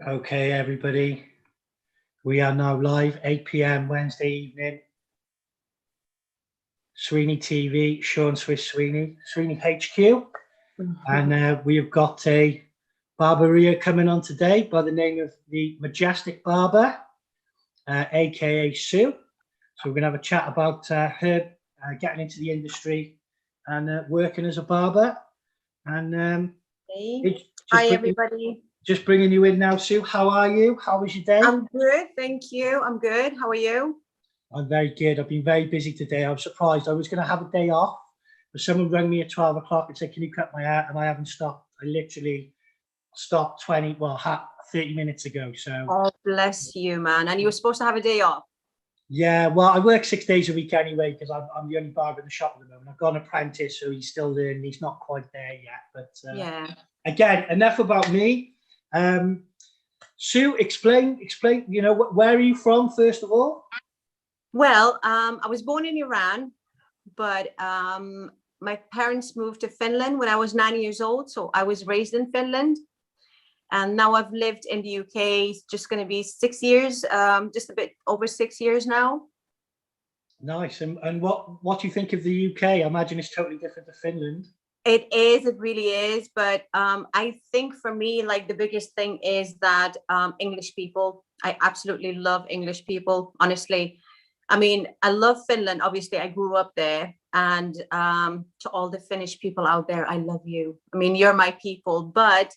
Okay, everybody, we are now live, 8 p.m. Wednesday evening. SweeneyTV, Sean Swiss Sweeney, Sweeney HQ. And we have got a barberia coming on today by the name of the Majestic Barber, aka Sue. So we're going to have a chat about her getting into the industry and working as a barber. And hey. Hi, everybody. Just bringing you in now, Sue. How are you? How was your day? I'm good, thank you. I'm good. How are you? I'm very good. I've been very busy today. I was surprised. I was going to have a day off, but someone rang me at 12 o'clock and said, "Can you cut my hair?" And I haven't stopped. I literally stopped 30 minutes ago. So. Oh, bless you, man. And you were supposed to have a day off. Yeah, well, I work 6 days a week anyway because I'm the only barber in the shop at the moment. I've got an apprentice, so he's still learning. He's not quite there yet. But yeah. Again, enough about me. Sue, explain. You know, where are you from, first of all? Well, I was born in Iran, but my parents moved to Finland when I was 9 years old. So I was raised in Finland. And now I've lived in the UK. It's just going to be 6 years, just a bit over 6 years now. Nice. And what do you think of the UK? I imagine it's totally different to Finland. It is, it really is. But I think for me, like the biggest thing is that English people, I absolutely love English people, honestly. I mean, I love Finland. Obviously, I grew up there. And to all the Finnish people out there, I love you. I mean, you're my people. But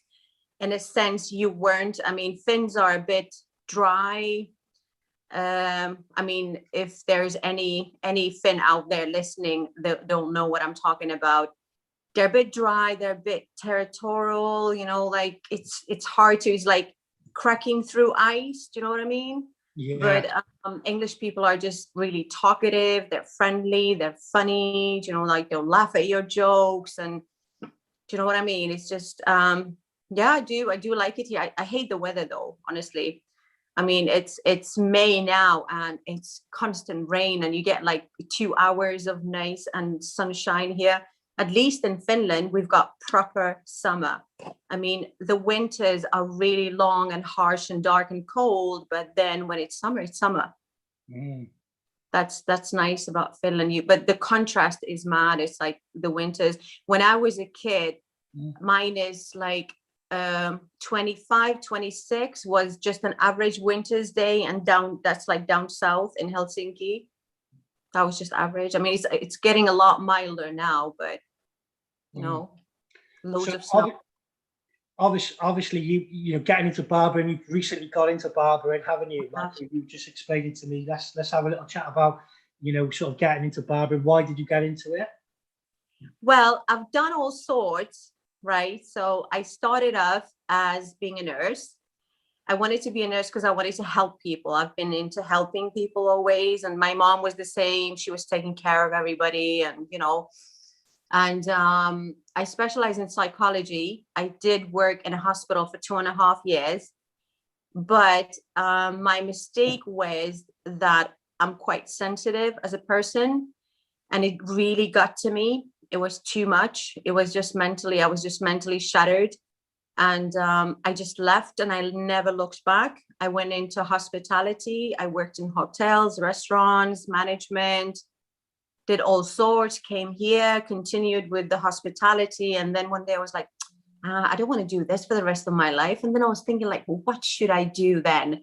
in a sense, you weren't. I mean, Finns are a bit dry. I mean, if there's any Finn out there listening that don't know what I'm talking about, they're a bit dry, they're a bit territorial, you know, like it's hard to, it's like cracking through ice, do you know what I mean? Yeah. But English people are just really talkative, they're friendly, they're funny, you know, like they'll laugh at your jokes, and do you know what I mean? It's just yeah, I do like it here. I hate the weather though, honestly. I mean, it's May now and it's constant rain, and you get like 2 hours of nice and sunshine here. At least in Finland, we've got proper summer. I mean, the winters are really long and harsh and dark and cold, but then when it's summer, it's summer. That's nice about Finland. But the contrast is mad. It's like the winters. When I was a kid, mine is like 25, 26 was just an average winter's day, and that's like down south in Helsinki. That was just average. I mean, it's getting a lot milder now, but you know, loads of snow. Obviously, you know, getting into barbering, you've recently got into barbering, haven't you? Like you just explained it to me. Let's have a little chat about, you know, sort of getting into barbering. Why did you get into it? Well, I've done all sorts, right? So I started off as being a nurse. I wanted to be a nurse because I wanted to help people. I've been into helping people always, and my mom was the same. She was taking care of everybody, and you know. And I specialize in psychology. I did work in a hospital for 2.5 years, but my mistake was that I'm quite sensitive as a person, and it really got to me. It was too much. It was just I was just mentally shattered. And I just left and I never looked back. I went into hospitality. I worked in hotels, restaurants, management, did all sorts, came here, continued with the hospitality. And then one day I was like, I don't want to do this for the rest of my life. And then I was thinking like, well, what should I do then?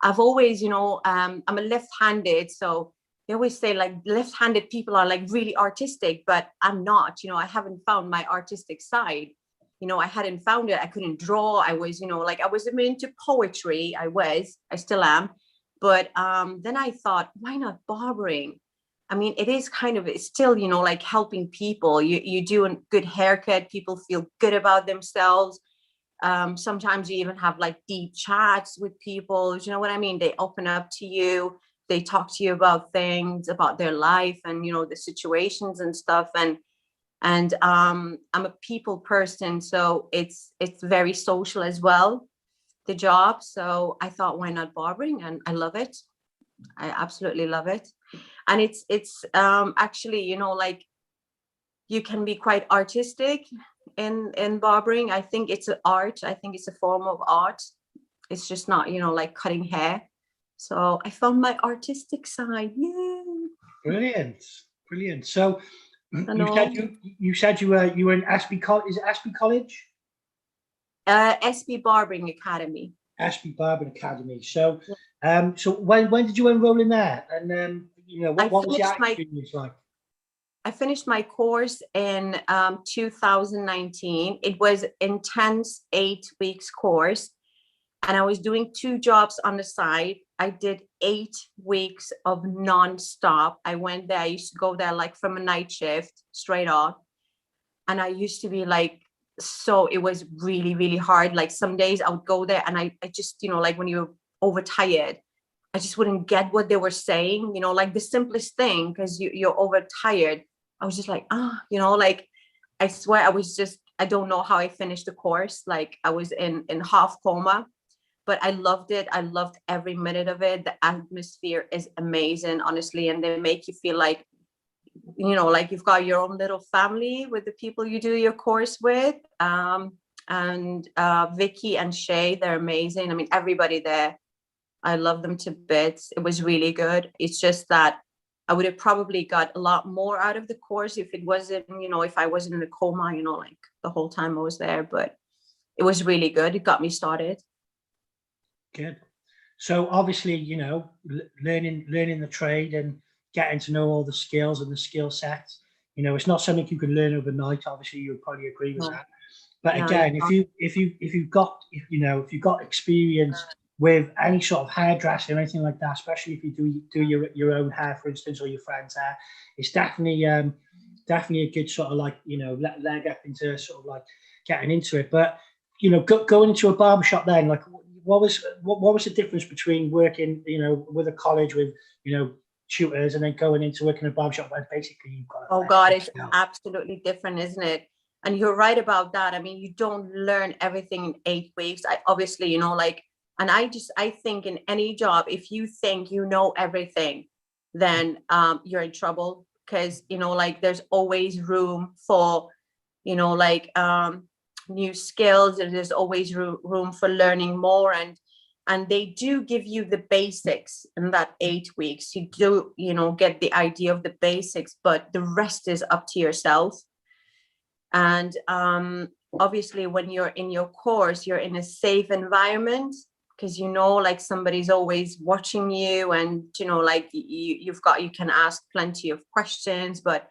I've always, you know, I'm a left-handed. So they always say like left-handed people are like really artistic, but I'm not, you know, I haven't found my artistic side. You know, I hadn't found it. I couldn't draw. I was, you know, like I was into poetry. I still am. But then I thought, why not barbering? I mean, it is kind of, it's still, you know, like helping people. You do a good haircut, people feel good about themselves. Sometimes you even have like deep chats with people. You know what I mean? They open up to you. They talk to you about things, about their life and, you know, the situations and stuff. And I'm a people person, so it's very social as well, the job. So I thought, why not barbering? And I love it. I absolutely love it. And it's actually, you know, like you can be quite artistic in barbering. I think it's an art. I think it's a form of art. It's just not, like cutting hair. So I found my artistic side. Yay. Brilliant, brilliant. So I you said know. you were in Ashby College. Is it Ashby College? SB Barbering Academy. Ashby Barbering Academy. So so when did you enroll in there? And what was the experience like? I finished my course in 2019. It was intense 8 weeks course, and I was doing 2 jobs on the side. I did 8 weeks of non-stop. I went there. I used to go there like from a night shift straight on, and I used to be like, so it was really, really hard. Like some days I would go there and I just, like when you're overtired, I just wouldn't get what they were saying, like the simplest thing, because you're overtired. I was just like, like I swear I don't know how I finished the course. Like I was in half coma, but I loved it. I loved every minute of it. The atmosphere is amazing, honestly. And they make you feel like, like you've got your own little family with the people you do your course with. And Vicky and Shay, they're amazing. I mean, everybody there, I love them to bits. It was really good. It's just that I would have probably got a lot more out of the course if it wasn't, if I wasn't in a coma, like the whole time I was there. But it was really good. It got me started. Good. So obviously, learning the trade and getting to know all the skills and the skill sets, it's not something you can learn overnight. Obviously, you'll probably agree with that. But again, if you've got experience with any sort of hairdressing or anything like that, especially if you do your own hair, for instance, or your friend's hair, it's definitely a good sort of like leg up into sort of like getting into it. But going into a barbershop then, like what was the difference between working with a college with tutors and then going into working in a barbershop where basically you've got it's absolutely different, isn't it? And you're right about that. I mean, you don't learn everything in 8 weeks. I obviously, and I think in any job, if you think you know everything, then you're in trouble, because, like there's always room for, new skills, and there's always room for learning more. And they do give you the basics in that 8 weeks. You do, get the idea of the basics, but the rest is up to yourself. And obviously when you're in your course, you're in a safe environment, because like somebody's always watching you, and like you can ask plenty of questions. But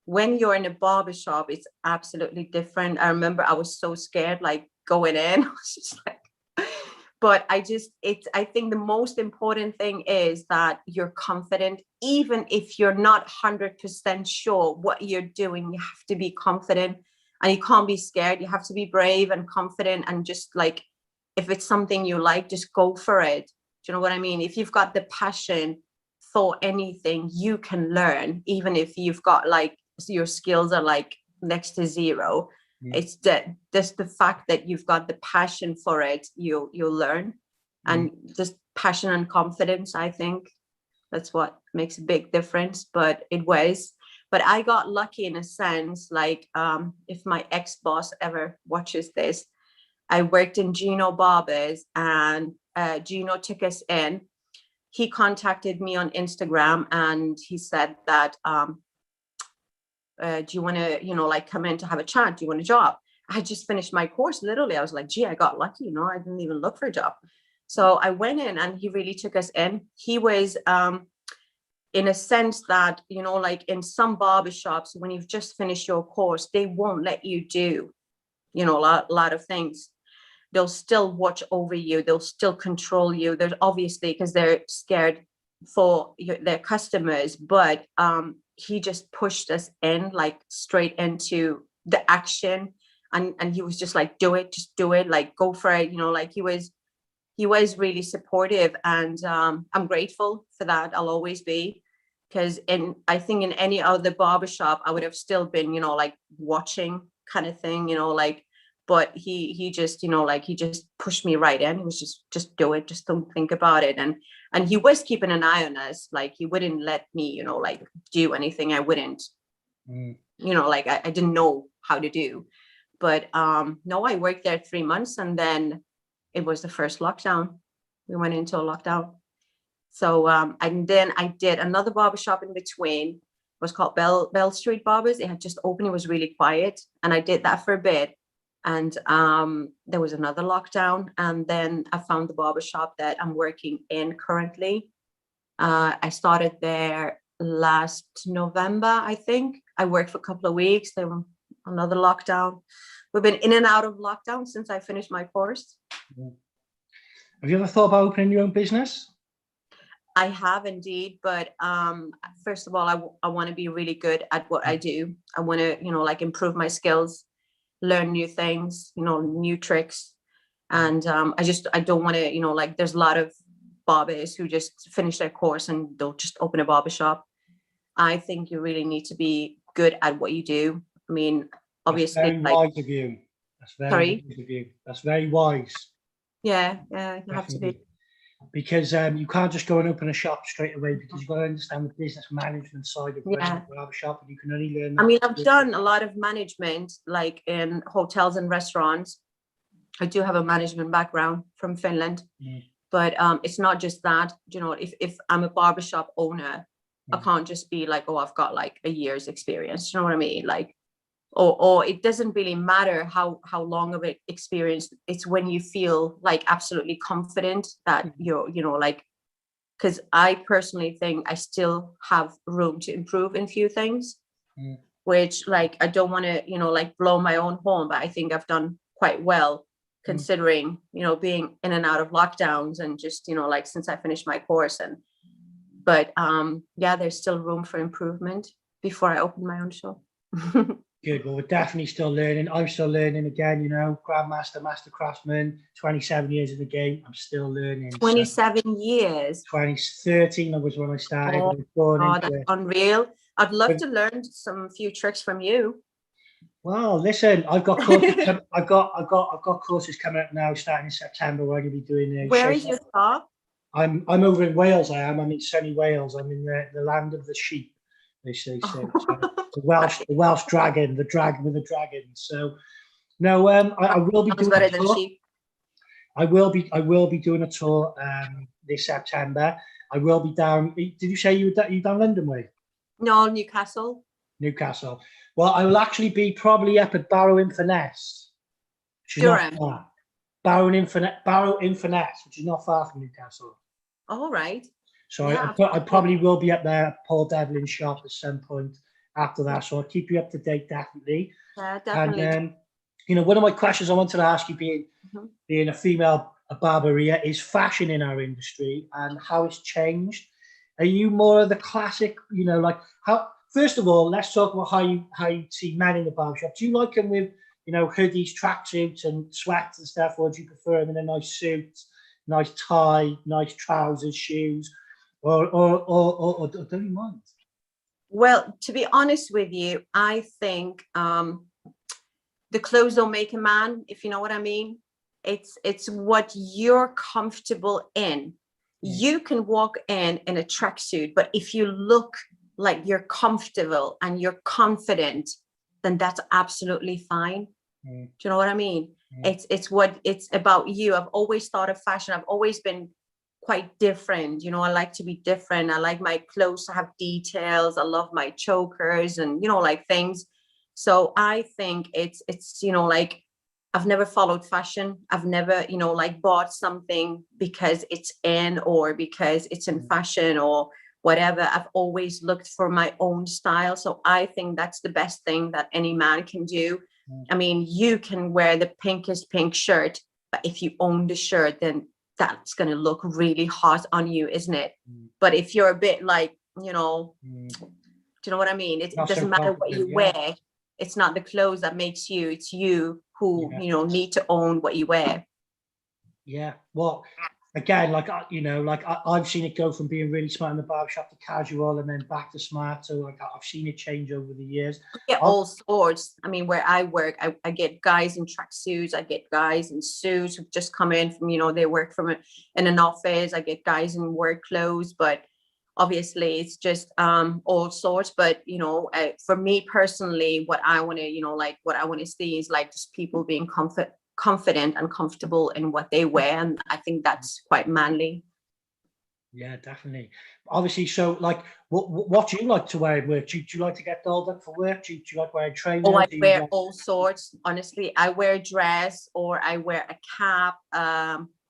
when you're in a barbershop, it's absolutely different. I remember I was so scared, like going in. I was just like, but I think the most important thing is that you're confident. Even if you're not 100% sure what you're doing, you have to be confident, and you can't be scared. You have to be brave and confident, and just like, if it's something you like, just go for it. Do you know what I mean? If you've got the passion for anything, you can learn, even if you've got like, your skills are like next to zero. It's just the fact that you've got the passion for it, you'll learn. And just passion and confidence, I think that's what makes a big difference. But I got lucky in a sense, like if my ex-boss ever watches this, I worked in Gino Barber's, and Gino took us in. He contacted me on Instagram, and he said that do you want to, like come in to have a chat? Do you want a job? I just finished my course. Literally, I was like, gee, I got lucky. I didn't even look for a job. So I went in, and he really took us in. He was in a sense that, like in some barbershops, when you've just finished your course, they won't let you do, a lot of things. They'll still watch over you. They'll still control you. There's obviously, because they're scared for their customers. But he just pushed us in, like straight into the action. And he was just like, just do it, like go for it. Like he was really supportive. And I'm grateful for that. I'll always be, because I think in any other barbershop, I would have still been, like watching kind of thing, like, but he just, like he just pushed me right in. He was just do it, just don't think about it. And he was keeping an eye on us. Like he wouldn't let me, like do anything I wouldn't, like I didn't know how to do. But no, I worked there 3 months, and then it was the first lockdown. We went into a lockdown. So and then I did another barbershop in between. It was called Bell Street Barbers. It had just opened. It was really quiet, and I did that for a bit. And there was another lockdown, and then I found the barbershop that I'm working in currently. I started there last November, I think. I worked for a couple of weeks. There was another lockdown. We've been in and out of lockdown since I finished my course. Have you ever thought about opening your own business? I have indeed, but first of all, I want to be really good at what I do. I want to, like improve my skills, learn new things, new tricks. And I don't want to, like there's a lot of barbers who just finish their course and they'll just open a barbershop. I think you really need to be good at what you do. I mean, obviously, that's very wise of you. That's very wise of you. That's very wise. Yeah, you have to be. Because you can't just go and open a shop straight away, because you've got to understand the business management side of running a barbershop, and you can only learn that. I mean, I've done a lot of management, like in hotels and restaurants. I do have a management background from Finland, but it's not just that. If I'm a barbershop owner, I can't just be like, oh, I've got like a year's experience. You know what I mean? Like, or it doesn't really matter how long of an experience. It's when you feel like absolutely confident that you're, like, because I personally think I still have room to improve in few things, which like, I don't want to, like blow my own horn, but I think I've done quite well considering, being in and out of lockdowns and just, like since I finished my course. But there's still room for improvement before I open my own shop. Good. Well, we're definitely still learning. I'm still learning again, Grandmaster, Master Craftsman, 27 years in the game. I'm still learning. 27 years. 2013 was when I started. Oh, that's unreal. I'd love to learn some few tricks from you. Well, listen, I've got courses. I've got courses coming up now, starting in September. Where I'm going to be doing. Where is your shop? I'm over in Wales. I'm in sunny Wales. I'm in the land of the sheep. They say so. The Welsh dragon, the dragon with the dragon. So, no, I will be doing a tour. I will be doing a tour this September. I will be down. Did you say you down London way? No, Newcastle. Newcastle. Well, I will actually be probably up at Barrow-in-Furness. Durham. Barrow-in-Furness, which is not far from Newcastle. All right. So yeah, I probably will be up there at Paul Devlin's shop at some point after that. So I'll keep you up to date, definitely. Yeah, definitely. And one of my questions I wanted to ask you, being a female barberia, is fashion in our industry and how it's changed. Are you more of the classic, like how? First of all, let's talk about how you see men in the barbershop. Do you like them with hoodies, tracksuits, and sweats and stuff, or do you prefer them in a nice suit, nice tie, nice trousers, shoes? Or don't you mind? Well, to be honest with you, I think the clothes don't make a man, if you know what I mean. It's what you're comfortable in. You can walk in a tracksuit, but if you look like you're comfortable and you're confident, then that's absolutely fine. Do you know what I mean? It's about you. I've always thought of fashion. I've always been quite different. I like to be different. I like my clothes to have details. I love my chokers and like things. So I think it's like I've never followed fashion. I've never like bought something because it's in or because it's in fashion or whatever. I've always looked for my own style. So I think that's the best thing that any man can do. I mean, you can wear the pinkest pink shirt, but if you own the shirt, then that's going to look really hot on you, isn't it? But if you're a bit like, do you know what I mean? It doesn't matter what you wear. It's not the clothes that makes you, it's you who, need to own what you wear. Yeah. Well, again, I've seen it go from being really smart in the barbershop to casual and then back to smart. So I've seen it change over the years. Yeah, all sorts. I mean, where I work, I get guys in tracksuits. I get guys in suits who just come in from, they work in an office. I get guys in work clothes, but obviously it's just all sorts. But, for me personally, what I want to, what I want to see is like just people being confident and comfortable in what they wear, and I think that's quite manly. Yeah, definitely. Obviously, so like, what do you like to wear at work? Do you like to get dolled up for work? Do you like wearing trainers? Oh, I Do you wear like- all sorts. Honestly, I wear a dress or I wear a cap.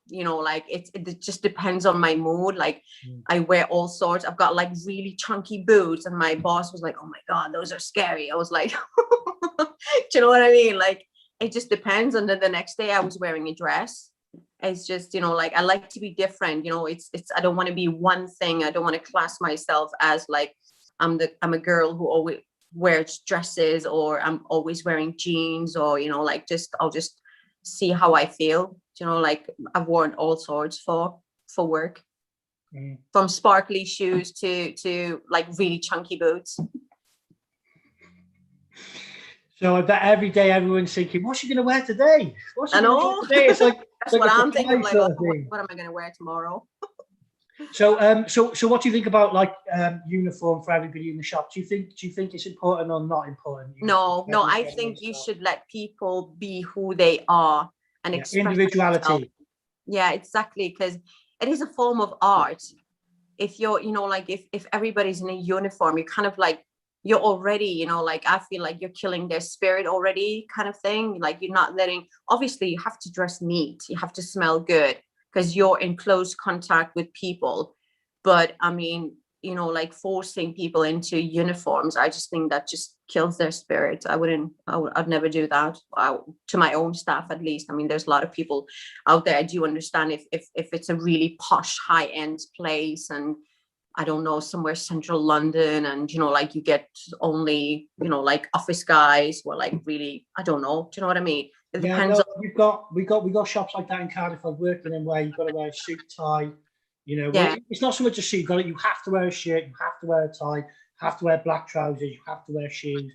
You know, like it just depends on my mood. Like I wear all sorts. I've got like really chunky boots, and my boss was like, "Oh my God, those are scary." I was like, "Do you know what I mean?" Like it just depends. And then the next day, I was wearing a dress. It's just, you know, like I like to be different. You know, it's I don't want to be one thing. I don't want to class myself as like I'm a girl who always wears dresses, or I'm always wearing jeans, or, you know, like I'll just see how I feel. You know, like I've worn all sorts for work, from sparkly shoes to like really chunky boots. So I bet every day everyone's thinking, "What's she going to wear today? What's she I going to know. wear today?" It's like That's what I'm thinking. Like, sort of what am I going to wear tomorrow? So, so what do you think about like uniform for everybody in the shop? Do you think it's important or not important? No, I think you should let people be who they are and express individuality. themselves. Yeah, exactly, because it is a form of art. If you're, you know, like if everybody's in a uniform, you're kind of like, you're already, you know, like I feel like you're killing their spirit already, kind of thing. Like you're not letting, obviously you have to dress neat, you have to smell good, because you're in close contact with people. But I mean, you know, like forcing people into uniforms, I just think that just kills their spirit. I'd never do that, to my own staff at least. I mean, there's a lot of people out there. I do understand if it's a really posh, high end place, and I don't know, somewhere central London, and, you know, like you get only, you know, like office guys, or like really, I don't know. Do you know what I mean? It depends. No, we got shops like that in Cardiff. I've worked in them where you've got to wear a suit, tie. You know, Yeah. it's not so much a suit. You have to wear a shirt. You have to wear a tie. You have to wear black trousers. You have to wear shoes.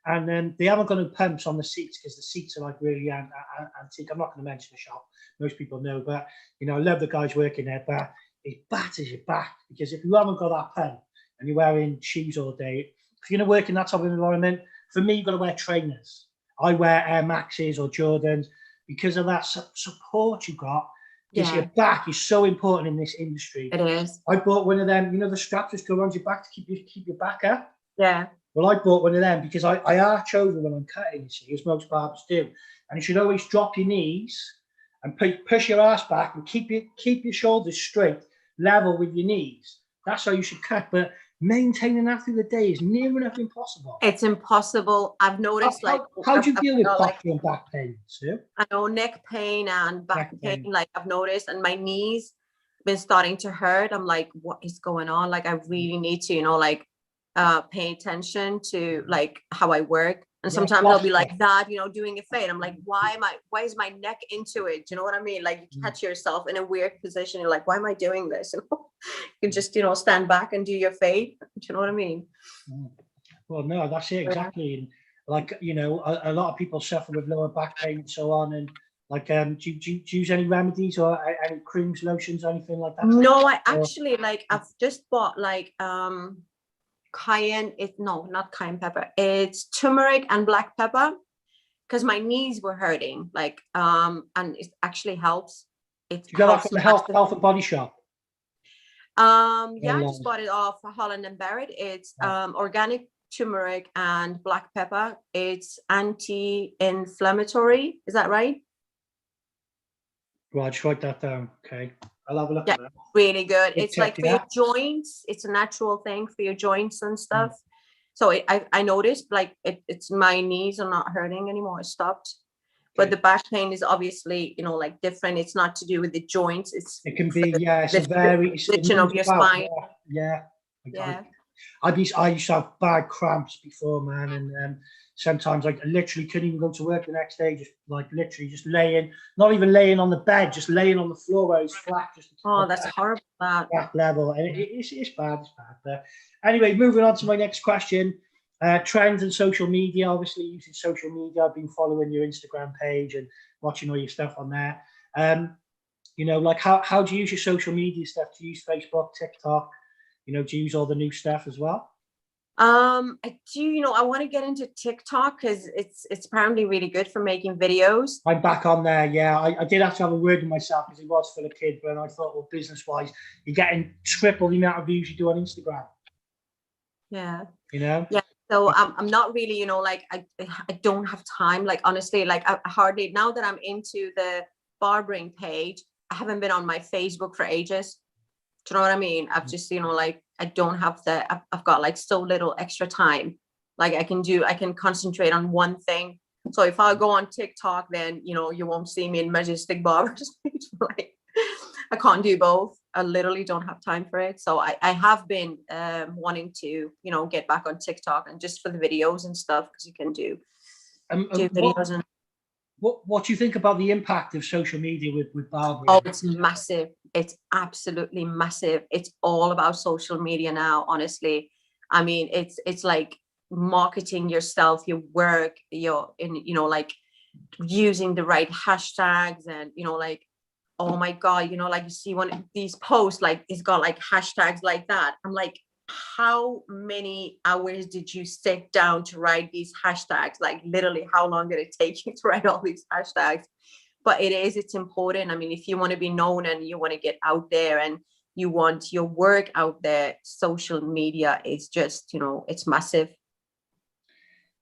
And then they haven't got no pumps on the seats, because the seats are like really antique. I'm not going to mention the shop. Most people know, but you know, I love the guys working there. But it batters your back, because if you haven't got that pump and you're wearing shoes all day, if you're going to work in that type of environment, for me, you've got to wear trainers. I wear Air Maxes or Jordans because of that support you got. Because your back is so important in this industry. It is. I bought one of them, you know, the straps just go around your back to keep your back up. Yeah. Well, I bought one of them because I arch over when I'm cutting, you see, as most barbers do. And you should always drop your knees and push your ass back and keep your shoulders straight, level with your knees. That's how you should cut. But maintaining that through the day is near enough impossible. It's impossible. I've noticed, how do you deal with posture and back pain, Sue? I know neck pain and back pain, like I've noticed, and my knees been starting to hurt. I'm like, what is going on? Like I really need to, you know, like pay attention to like how I work. And sometimes I'll be like that, you know, doing a fade. I'm like, why is my neck into it? Do you know what I mean? Like you catch yourself in a weird position. You're like, why am I doing this? You know, you just, you know, stand back and do your fade. Do you know what I mean? Well, no, that's it exactly. And like, you know, a lot of people suffer with lower back pain and so on. And like, do you use any remedies or any creams, lotions, or anything like that? No, I actually like, I've just bought like cayenne, not cayenne pepper, it's turmeric and black pepper, because my knees were hurting, like and it actually helps. You got that from the health and body shop? I just bought it off Holland and Barrett. It's organic turmeric and black pepper. It's anti-inflammatory, is that right? Well, I'll just write that down. Okay, I'll have a look at that. Really good. It's like for your joints. It's a natural thing for your joints and stuff. So I noticed like it's my knees are not hurting anymore. It stopped. But the back pain is obviously, you know, like different. It's not to do with the joints. It can be, it's a very position of your spine. Yeah. I used to have bad cramps before, man, and sometimes I literally couldn't even go to work the next day. Just like literally just laying, not even laying on the bed, just laying on the floor where it's flat. That's horrible. That level, and it's bad. It's bad. But anyway, moving on to my next question. Trends and social media. Obviously, using social media, I've been following your Instagram page and watching all your stuff on there. You know, like how do you use your social media stuff? Do you use Facebook, TikTok? You know, do you use all the new stuff as well? I do, I want to get into TikTok because it's apparently really good for making videos. I'm back on there. Yeah, I did have to have a word with myself because it was for the kid, but I thought, well, business wise, you're getting triple the amount of views you do on Instagram. Yeah. Yeah. So I'm not really, like I don't have time. Like honestly, like I hardly, now that I'm into the barbering page, I haven't been on my Facebook for ages. Do you know what I mean? I've just, like I don't have I've got like so little extra time. Like I can concentrate on one thing. So if I go on TikTok, then, you won't see me in Majestic Barber's page. Like I can't do both. I literally don't have time for it. So I have been wanting to, get back on TikTok and just for the videos and stuff, because you can do videos. And what do you think about the impact of social media with barbering? Oh, it's massive. It's absolutely massive. It's all about social media now, honestly. I mean, it's like marketing yourself, your work, like using the right hashtags and, like, oh my God, like you see one of these posts, like it's got like hashtags like that. I'm like, how many hours did you sit down to write these hashtags? Like literally, how long did it take you to write all these hashtags? But it's important. I mean, if you want to be known and you want to get out there and you want your work out there, social media is just, it's massive.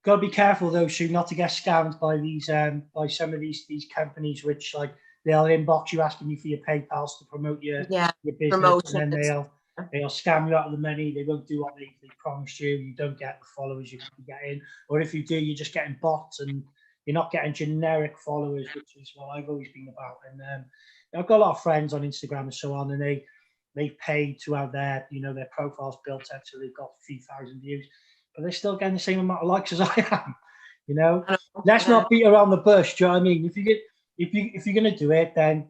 Got to be careful though, Sue, not to get scammed by these by some of these companies, which like they'll inbox you asking you for your PayPals to promote your business, promotion, and then they'll scam you out of the money. They won't do what they promised you. You don't get the followers you get in, or if you do, you're just getting bots and you're not getting generic followers, which is what I've always been about. And I've got a lot of friends on Instagram and so on, and they've paid to have their their profiles built up so they've got a few thousand views, but they're still getting the same amount of likes as I am. Let's not beat around the bush. Do you know what I mean? If you're going to do it, then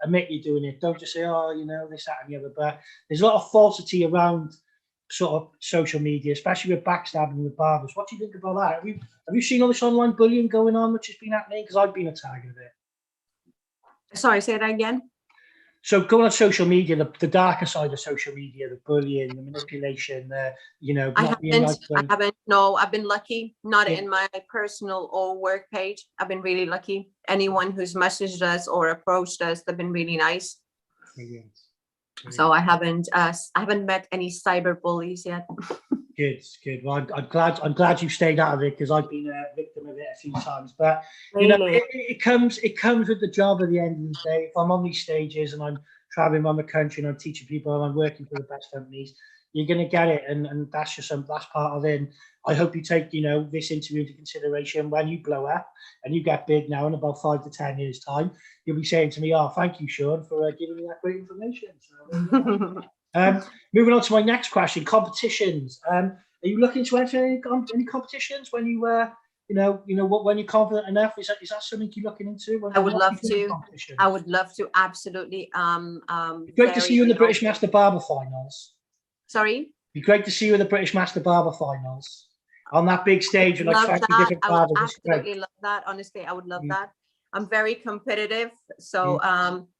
admit you're doing it. Don't just say, oh, this, that, and the other. But there's a lot of falsity around sort of social media, especially with backstabbing with barbers. What do you think about that? Have you seen all this online bullying going on, which has been happening? Because I've been a target of it. Sorry, say that again. So going on social media, the darker side of social media, the bullying, the manipulation, I haven't. No, I've been lucky. Not in my personal or work page. I've been really lucky. Anyone who's messaged us or approached us, they've been really nice. Brilliant. So I haven't met any cyber bullies yet. Good. Well, I'm glad you stayed out of it, because I've been a victim of it a few times. But really? it comes with the job at the end of the day. If I'm on these stages and I'm traveling around the country and I'm teaching people and I'm working for the best companies, you're going to get it, and that's that's part of it. And I hope you take this interview into consideration when you blow up and you get big now in about 5 to 10 years time. You'll be saying to me, "Oh, thank you, Sean, for giving me that great information." So, moving on to my next question: competitions. Are you looking to enter any competitions when you when you're confident enough? Is that something you're looking into? I would love to. I would love to. Absolutely. Great to see you in the British Master Barber finals. Sorry. It'd be great to see you in the British Master Barber finals on that big stage with like 20 different barbers. I would absolutely love that. Honestly, I would love that. I'm very competitive, so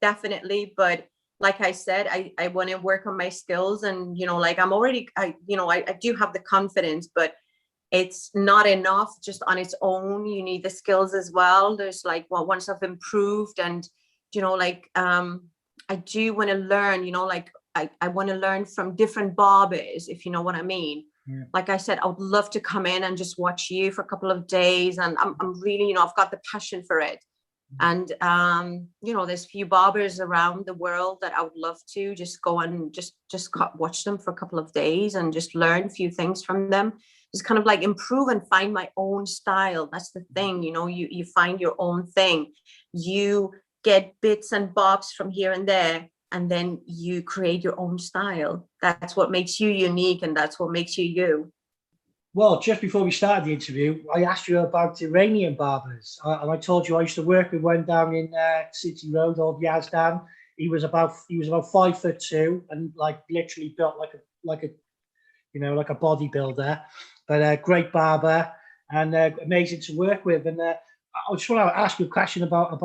definitely. But like I said, I want to work on my skills, and like I'm already, I do have the confidence, but it's not enough just on its own. You need the skills as well. There's like, well, once I've improved, and I do want to learn. Like I want to learn from different barbers, if you know what I mean. Yeah. Like I said, I would love to come in and just watch you for a couple of days, and I'm really, I've got the passion for it. And there's few barbers around the world that I would love to just go and just watch them for a couple of days and just learn a few things from them. Just kind of like improve and find my own style. That's the thing, you find your own thing. You get bits and bobs from here and there, and then you create your own style. That's what makes you unique, and that's what makes you you. Well, just before we started the interview, I asked you about Iranian barbers, and I told you I used to work with one down in City Road, old Yazdan. He was about 5'2" and like literally built like a bodybuilder, but a great barber and amazing to work with. And I just want to ask you a question about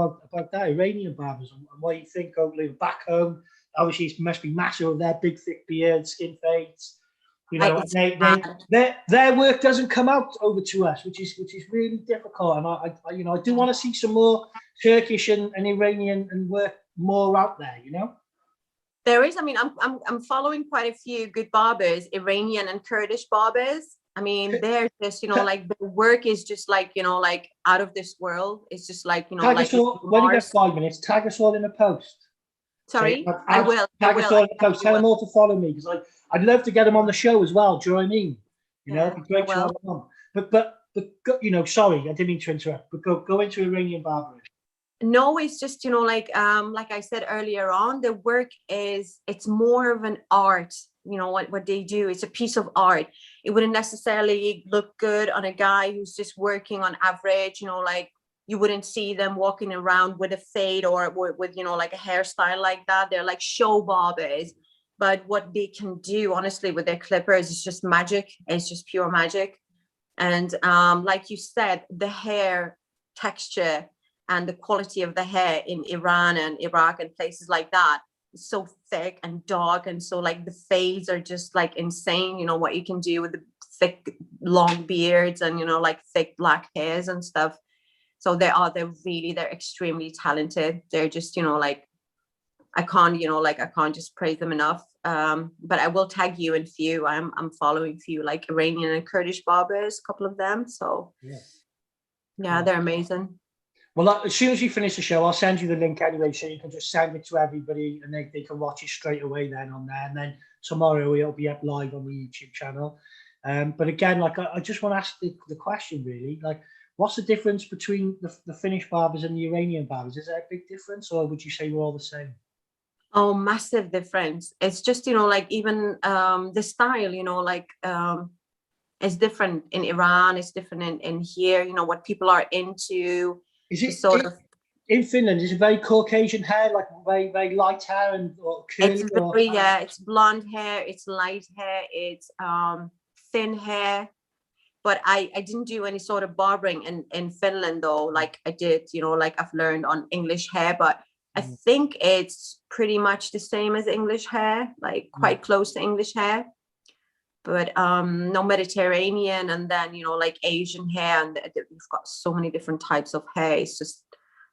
that Iranian barbers and what you think of living back home. Obviously, it must be massive with their big thick beards, skin fades. You know, their work doesn't come out over to us, which is really difficult. And I do want to see some more Turkish and Iranian and work more out there. You know, there is. I mean, I'm following quite a few good barbers, Iranian and Kurdish barbers. I mean, they're just, you know, like the work is just like, you know, like out of this world. It's just like, you know, tag like us all, when you get 5 minutes, tag us all in a post. Sorry, I will. Tag us all in a post. Tell them all to follow me because I'd love to get them on the show as well. Do you know what I mean? You know, it'd be great to have them on. But you know, sorry, I didn't mean to interrupt. But go into Iranian barbering. No, it's just, you know, like I said earlier on, the work it's more of an art. You know what they do, it's a piece of art. It wouldn't necessarily look good on a guy who's just working on average, you know, like you wouldn't see them walking around with a fade or with, you know, like a hairstyle like that. They're like show barbers, but what they can do honestly with their clippers is just magic. It's just pure magic. And like you said, the hair texture and the quality of the hair in Iran and Iraq and places like that, so thick and dark, and so like the fades are just like insane. You know what you can do with the thick long beards and, you know, like thick black hairs and stuff. So they're extremely talented. They're just, you know, like I can't just praise them enough. But I will tag you in few. I'm following few like Iranian and Kurdish barbers, a couple of them. So yeah, they're amazing. Well, as soon as you finish the show, I'll send you the link anyway, so you can just send it to everybody and they can watch it straight away then on there. And then tomorrow it'll be up live on the YouTube channel. But again, like I just want to ask the question really, like what's the difference between the Finnish barbers and the Iranian barbers? Is there a big difference or would you say we're all the same? Oh, massive difference. It's just, you know, like even the style, you know, like it's different in Iran, it's different in here, you know, what people are into. Is it in Finland? Is it very Caucasian hair, like very, very light hair and curly? It's very, yeah, it's blonde hair, it's light hair, it's thin hair. But I didn't do any sort of barbering in Finland though, like I did, you know, like I've learned on English hair, but I think it's pretty much the same as English hair, like quite close to English hair. But no, Mediterranean and then, you know, like Asian hair, and we've got so many different types of hair. It's just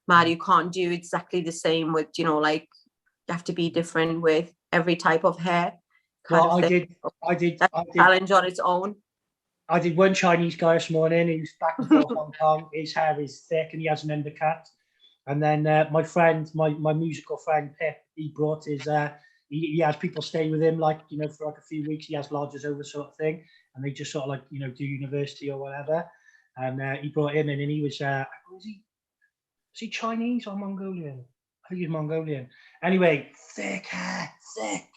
mad. You can't do exactly the same with, you know, like you have to be different with every type of hair. Well, I did challenge on its own. I did one Chinese guy this morning. He was back from Hong Kong. His hair is thick and he has an undercut. And then my friend, my musical friend Pip, he brought his. He has people stay with him, like, you know, for like a few weeks. He has lodges over sort of thing, and they just sort of like, you know, do university or whatever. And he brought him in, and he was was he Chinese or Mongolian? I think he was Mongolian. Anyway, thick hair, thick.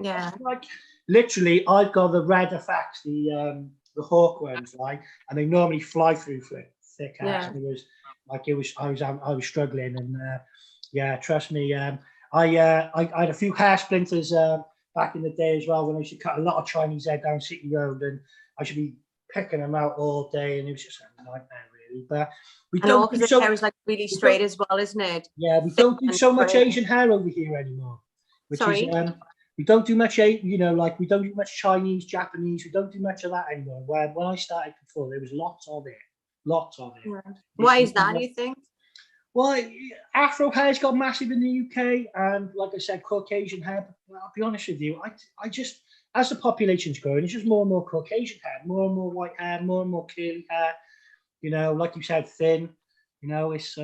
Yeah. Like literally, I've got the red effects, the hawk ones, like, and they normally fly through thick hair. Yeah. And I was struggling, and yeah, trust me. I had a few hair splinters back in the day as well when I used to cut a lot of Chinese hair down City Road, and I should be picking them out all day, and it was just a nightmare really. But we don't do so. Hair is like really straight as well, isn't it? Yeah, we don't do so much Asian hair over here anymore. Sorry. We don't do much, you know, like we don't do much Chinese, Japanese. We don't do much of that anymore. Where when I started before, there was lots of it. Yeah. Why is that? Do you think? Well, Afro hair's got massive in the UK, and like I said, Caucasian hair. But I'll be honest with you, I just, as the population's growing, it's just more and more Caucasian hair, more and more white hair, more and more curly hair. You know, like you said, thin. You know, it's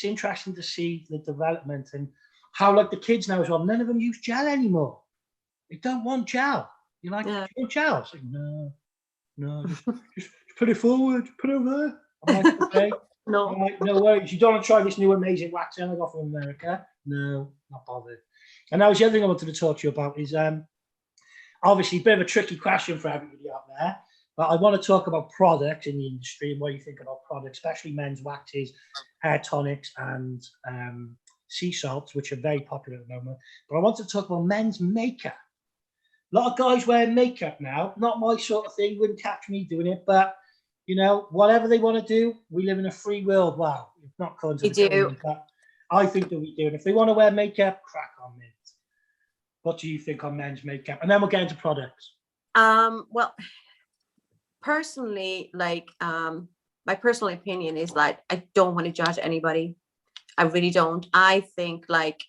interesting to see the development and how, like the kids now as well. None of them use gel anymore. They don't want gel. You're like, yeah. You want gel? It's like, no, just put it forward, put it over there. I'm like, okay. No. Like, no worries. You don't want to try this new amazing wax I got from America? No, not bothered. And that was the other thing I wanted to talk to you about is obviously a bit of a tricky question for everybody out there, but I want to talk about products in the industry and what you think about products, especially men's waxes, hair tonics, and sea salts, which are very popular at the moment. But I want to talk about men's makeup. A lot of guys wear makeup now. Not my sort of thing. You wouldn't catch me doing it, but you know, whatever they want to do, we live in a free world. Wow, it's not according to the government, but I think that we do. And if they want to wear makeup, crack on it. What do you think on men's makeup? And then we'll get into products. Well, personally, like, my personal opinion is like, I don't want to judge anybody. I really don't. I think like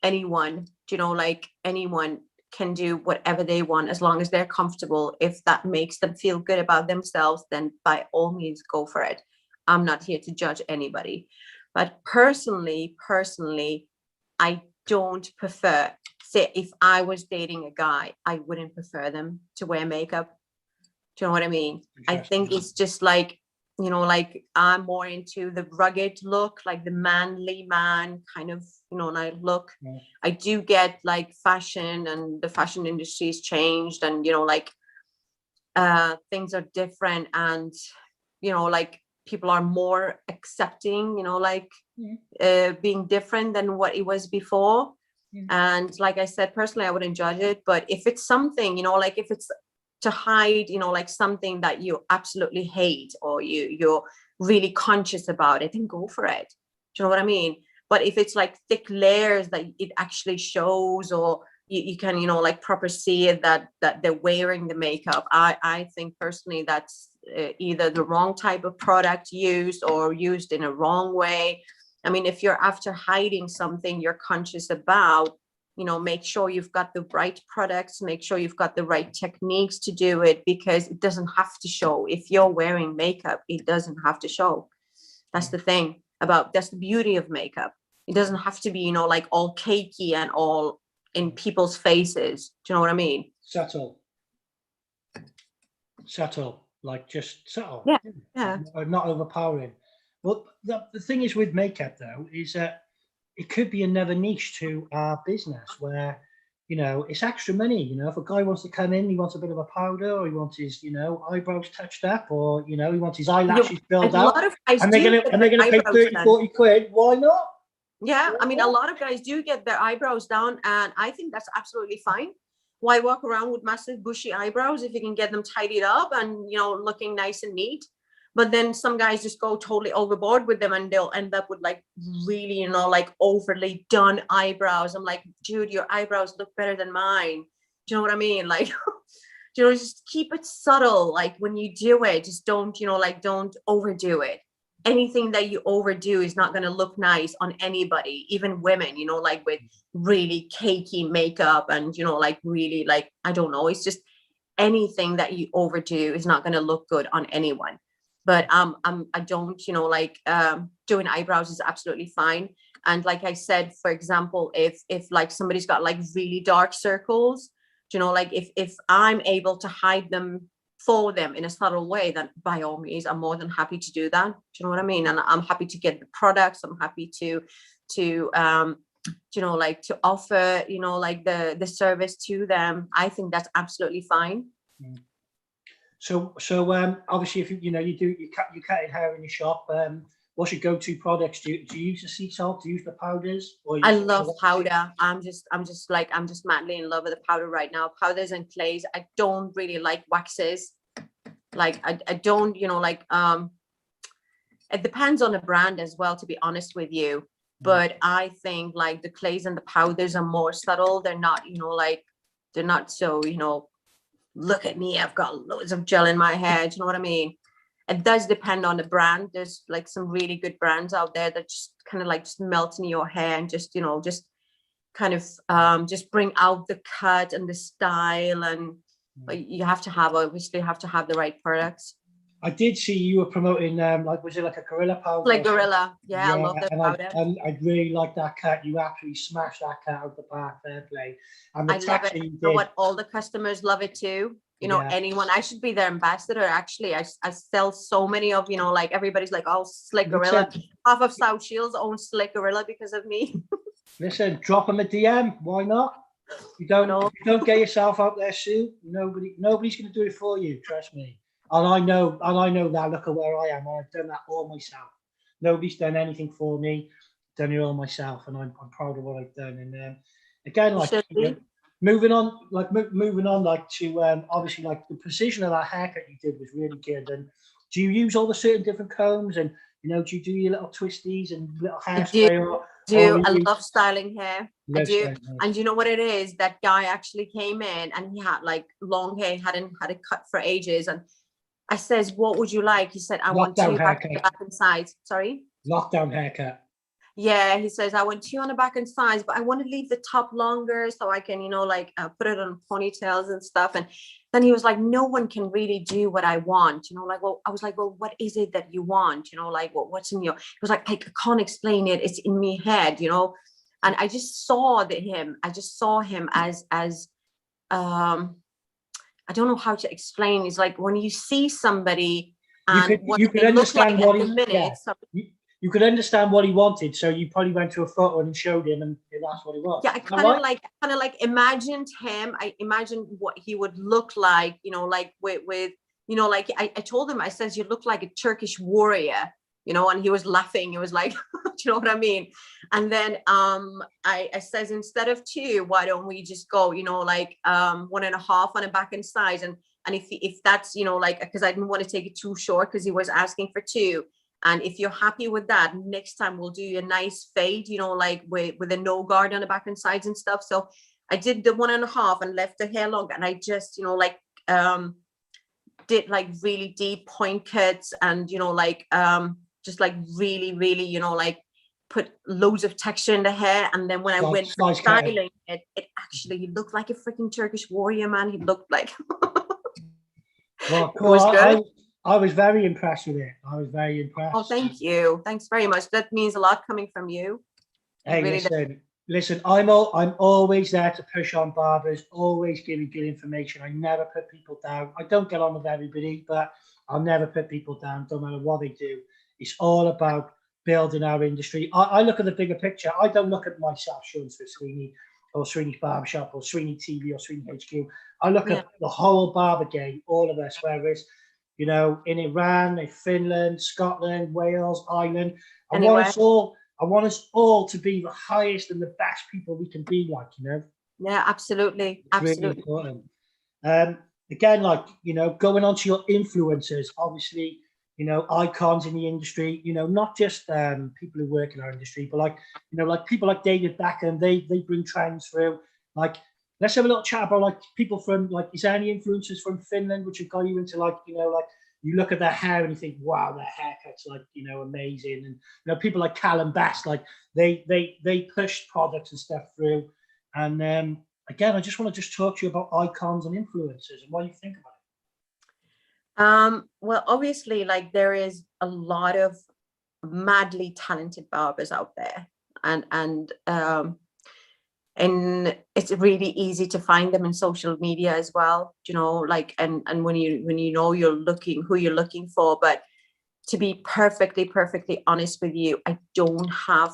anyone, you know, like anyone can do whatever they want as long as they're comfortable. If that makes them feel good about themselves, then by all means go for it. I'm not here to judge anybody. But personally, I don't prefer, say if I was dating a guy, I wouldn't prefer them to wear makeup. Do you know what I mean? I think it's just like, you know, like I'm more into the rugged look, like the manly man kind of, you know, like look. Yeah. I do get like fashion, and the fashion industry has changed, and, you know, like things are different, and, you know, like people are more accepting, you know, like being different than what it was before. And like I said, personally, I wouldn't judge it. But if it's something, you know, like if it's to hide, you know, like something that you absolutely hate, or you're really conscious about it, then go for it. Do you know what I mean? But if it's like thick layers that it actually shows, or you can, you know, like proper see it, that they're wearing the makeup, I think personally that's either the wrong type of product used, or used in a wrong way. I mean, if you're after hiding something you're conscious about, you know, make sure you've got the right products, make sure you've got the right techniques to do it, because it doesn't have to show. If you're wearing makeup, it doesn't have to show. That's the thing that's the beauty of makeup. It doesn't have to be, you know, like all cakey and all in people's faces. Do you know what I mean? Subtle, like just subtle. Yeah. Not overpowering. Well, the thing is with makeup though, is that it could be another niche to our business where, you know, it's extra money. You know, if a guy wants to come in, he wants a bit of a powder, or he wants his, you know, eyebrows touched up, or, you know, he wants his eyelashes filled out. A lot of guys and they're gonna pay 30, 40 quid. Why not? Yeah, I mean, a lot of guys do get their eyebrows down, and I think that's absolutely fine. Why walk around with massive bushy eyebrows if you can get them tidied up and, you know, looking nice and neat? But then some guys just go totally overboard with them, and they'll end up with like really, you know, like overly done eyebrows. I'm like, dude, your eyebrows look better than mine. Do you know what I mean? Like, you know, just keep it subtle. Like when you do it, just don't, you know, like don't overdo it. Anything that you overdo is not going to look nice on anybody, even women, you know, like with really cakey makeup and, you know, like really like, I don't know, it's just anything that you overdo is not going to look good on anyone. But I don't, you know, like doing eyebrows is absolutely fine. And like I said, for example, if like somebody's got like really dark circles, you know, like if I'm able to hide them for them in a subtle way, then by all means, I'm more than happy to do that. Do you know what I mean? And I'm happy to get the products. I'm happy to you know, like to offer, you know, like the service to them. I think that's absolutely fine. So obviously, if you know you cut your hair in your shop, what's your go-to products? Do you use the sea salt? Do you use the powders? Or I love powder. I'm just madly in love with the powder right now. Powders and clays. I don't really like waxes. Like I don't, you know, like it depends on the brand as well, to be honest with you. But I think like the clays and the powders are more subtle. They're not, you know, like they're not so, you know, look at me, I've got loads of gel in my hair. Do you know what I mean? It does depend on the brand. There's like some really good brands out there that just kind of like just melt in your hair and just, you know, just kind of just bring out the cut and the style. And you have to have, obviously have to have the right products. I did see you were promoting like, was it like a gorilla powder? Like gorilla, yeah, I love that powder. I really like that cut. You actually smashed that cut out the park. Fair play. And the I love it. You know what? All the customers love it too. You know, anyone. I should be their ambassador. Actually, I sell so many of, you know, like everybody's like, oh, Slick Gorilla. Half of South Shields own Slick Gorilla because of me. Listen, drop them a DM. Why not? You don't get yourself out there, Sue. Nobody's going to do it for you. Trust me. And I know now, look at where I am. I've done that all myself. Nobody's done anything for me. Done it all myself, and I'm proud of what I've done. And again, like moving on, like to obviously like the precision of that haircut you did was really good. And do you use all the certain different combs? And you know, do you do your little twisties and little hairspray? Do I love styling hair? I Love do. styling hair. And you know what it is? That guy actually came in and he had like long hair, hadn't had it cut for ages. And I says, what would you like? He said, I want Lockdown two back haircut. and sides. Sorry? Lockdown haircut. Yeah, he says, I want two on the back and sides, but I want to leave the top longer so I can, like put it on ponytails and stuff. And then he was like, no one can really do what I want, like, well, I was like, well, what is it that you want? Like, what's in your, he was like, I can't explain it. It's in me head, and I just saw him as, I don't know how to explain. It's like when you see somebody and what you could they look like understand at what the he, minute. yeah. So, you could understand what he wanted, so you probably went to a photo and showed him, and that's what he was. Yeah, I kind of like imagined him. I imagined what he would look like, like with like I told him, I says, you look like a Turkish warrior, and he was laughing. He was like, do you know what I mean? And then I says, instead of two, why don't we just go, like 1.5 on the back and sides, and if that's like, because I didn't want to take it too short because he was asking for two. And if you're happy with that, next time we'll do a nice fade, like with a no guard on the back and sides and stuff. So I did the 1.5 and left the hair long. And I just, did like really deep point cuts and, just like really, really, like put loads of texture in the hair. And then when I went for styling, it actually looked like a freaking Turkish warrior, man. He looked like. Well, cool. It was good. I was very impressed with it. I was very impressed. Oh, thank you. Thanks very much. That means a lot coming from you. Hey, really listen, I'm always there to push on barbers, always giving good information. I never put people down. I don't get on with everybody, but I'll never put people down, no matter what they do. It's all about building our industry. I look at the bigger picture. I don't look at myself, Sean Sweeney, or Sweeney's Barbershop, or SweeneyTV, or Sweeney HQ. I look at the whole barber game, all of us, whether it's in Iran, in Finland, Scotland, Wales, Ireland. I want us all to be the highest and the best people we can be, Yeah, absolutely. It's really important. Again, going on to your influencers, obviously, icons in the industry, not just people who work in our industry, but like people like David Beckham, they bring trends through. Like, let's have a little chat about people from is there any influencers from Finland which have got you into you look at their hair and you think, wow, their haircut's amazing. And people like Callum Best, they push products and stuff through. And again, I just want to talk to you about icons and influencers and what you think about it. Well, obviously, there is a lot of madly talented barbers out there, and it's really easy to find them in social media as well, and when you're looking who you're looking for. But to be perfectly honest with you, I don't have,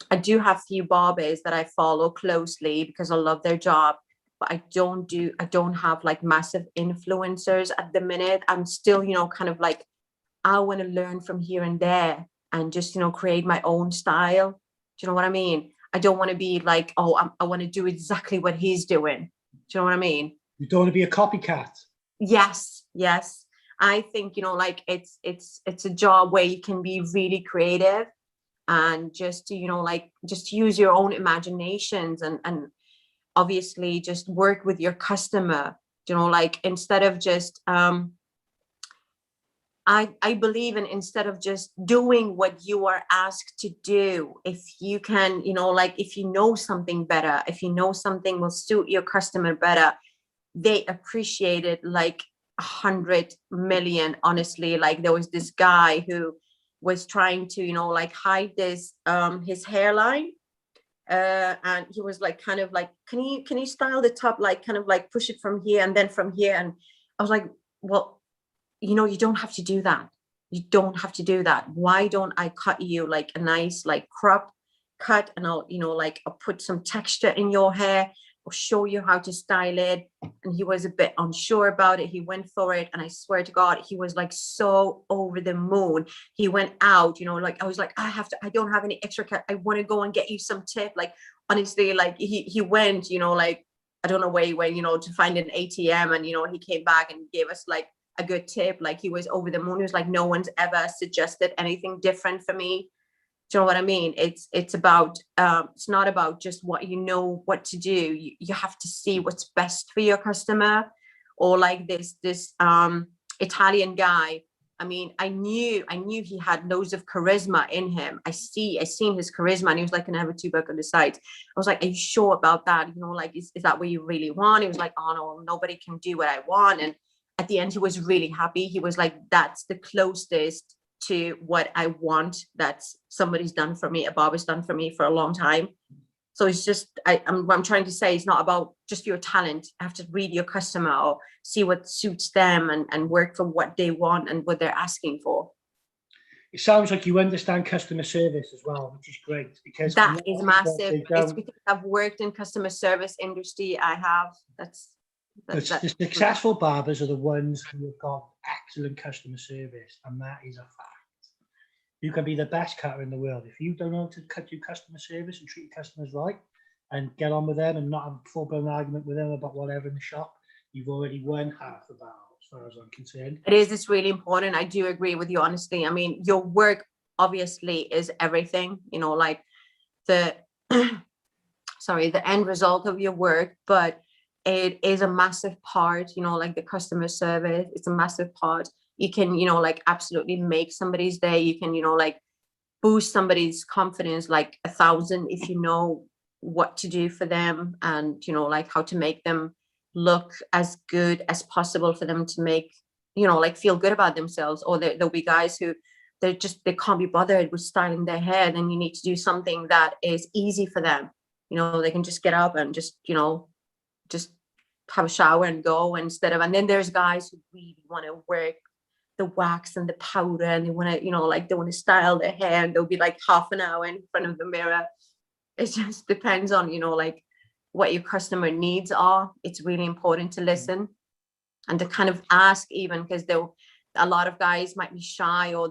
I do have few barbers that I follow closely because I love their job, but I don't have massive influencers at the minute. I'm still, I want to learn from here and there and just, create my own style. Do you know what I mean? I don't want to be I want to do exactly what he's doing. Do you know what I mean? You don't want to be a copycat. Yes. I think, it's a job where you can be really creative and just, just use your own imaginations and obviously just work with your customer, instead of just, I believe instead of just doing what you are asked to do, if you can, if you know something better, if you know something will suit your customer better, they appreciate it 100 million. Honestly, there was this guy who was trying to, hide this, his hairline. And he was can you style the top, push it from here and then from here. And I was like, well, you don't have to do that. You don't have to do that. Why don't I cut you a nice crop cut, and I'll I'll put some texture in your hair, or show you how to style it. And he was a bit unsure about it. He went for it, and I swear to God, he was so over the moon. He went out, I was like, I don't have any extra cut. I want to go and get you some tip. Honestly, he went, I don't know where he went, to find an ATM, and he came back and gave us a good tip. He was over the moon. He was no one's ever suggested anything different for me. Do you know what I mean? It's about it's not about just what you know what to do. You have to see what's best for your customer. Or like this Italian guy. I mean, I knew he had loads of charisma in him. I seen his charisma, and he was like, "Can I have a $2 on the side?" I was like, "Are you sure about that? You know, like, is that what you really want?" He was like, "Oh no, nobody can do what I want." And at the end, he was really happy. He was like, "That's the closest to what I want that somebody's done for me, a barber's done for me for a long time." So it's just, I'm trying to say, it's not about just your talent. You have to read your customer or see what suits them and work for what they want and what they're asking for. It sounds like you understand customer service as well, which is great, because that is massive. It's because I've worked in customer service industry. I have. The successful barbers are the ones who have got excellent customer service, and that is a fact. You can be the best cutter in the world. If you don't know how to cut your customer service and treat customers right and get on with them and not have a full-blown argument with them about whatever in the shop, you've already won half the battle, as far as I'm concerned. It's really important. I do agree with you, honestly. I mean, your work obviously is everything, you know, like the, the end result of your work, but it is a massive part, you know, like the customer service, it's a massive part. You can, you know, like absolutely make somebody's day. You can, you know, like boost somebody's confidence like 1,000 if you know what to do for them and, you know, like how to make them look as good as possible for them to make, you know, like feel good about themselves. Or there'll be guys who they can't be bothered with styling their hair. Then you need to do something that is easy for them. You know, they can just get up and just, you know, just have a shower and go instead of, and then there's guys who really want to work the wax and the powder and they want to, you know, like they want to style their hair and they'll be like half an hour in front of the mirror. It just depends on, you know, like what your customer needs are. It's really important to listen and to kind of ask, even because a lot of guys might be shy, or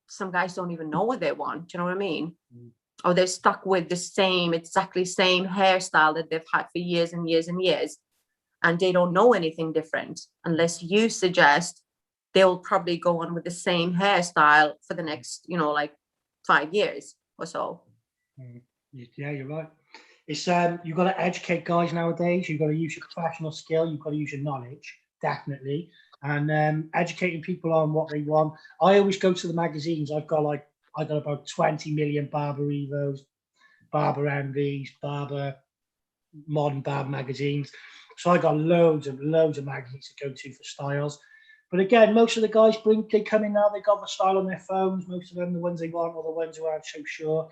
some guys don't even know what they want. Do you know what I mean? Or they're stuck with the exactly same hairstyle that they've had for years and years and years. And they don't know anything different unless you suggest. They'll probably go on with the same hairstyle for the next, you know, like 5 years or so. Yeah, you're right. It's you've got to educate guys nowadays. You've got to use your professional skill. You've got to use your knowledge, definitely, and educating people on what they want. I always go to the magazines. I've got about 20 million Barber Evos, Barber MVs, Barber Modern Barber magazines. So I got loads of magazines to go to for styles. But again, most of the guys they come in now, they got the style on their phones, most of them, the ones they want or the ones who aren't so sure.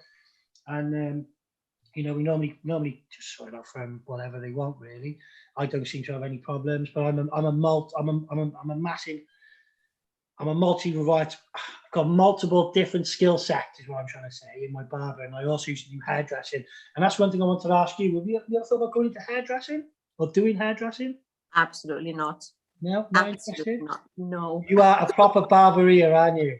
And, you know, we normally just sort out from whatever they want, really. I don't seem to have any problems, but I'm a multi-variety. I've got multiple different skill sets is what I'm trying to say in my barber. And I also used to do hairdressing. And that's one thing I wanted to ask you. Have you ever thought about going into hairdressing or doing hairdressing? Absolutely not. No, not interested? Not. No. You are a proper barberia, aren't you?